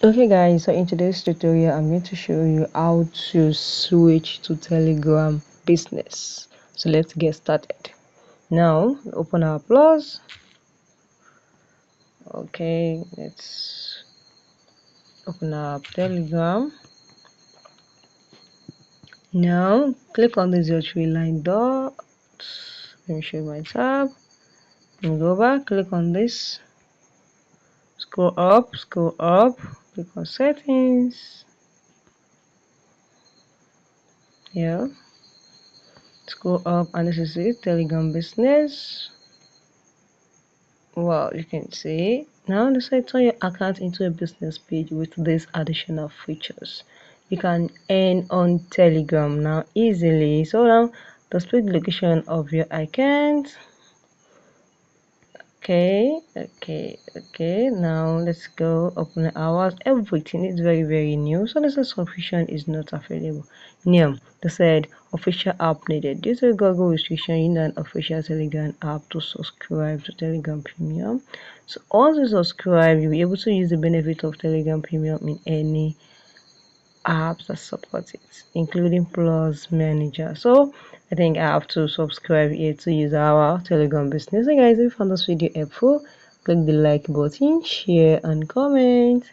Okay guys, so in today's tutorial I'm going to show you how to switch to Telegram business. So let's get started. Now open our plus. Okay, let's open up Telegram. Now click on this your three line dot. Let me show you my tab. And go back, click on this, scroll up, click on settings. Yeah, scroll up, and this is it, Telegram business. Well, you can see now decide turn your account into a business page with these additional features. You can earn on Telegram now easily. So now the split location of your account. Okay, now let's go open hours. Everything is very new, so this subscription is not available. New, they said official app needed. Due to Google restriction, you need an official Telegram app to subscribe to Telegram Premium. So once you subscribe, you'll be able to use the benefit of Telegram Premium in any apps that support it, including Plus Manager. So I think I have to subscribe here to use our Telegram business. So guys, if you found this video helpful, click the like button, share and comment.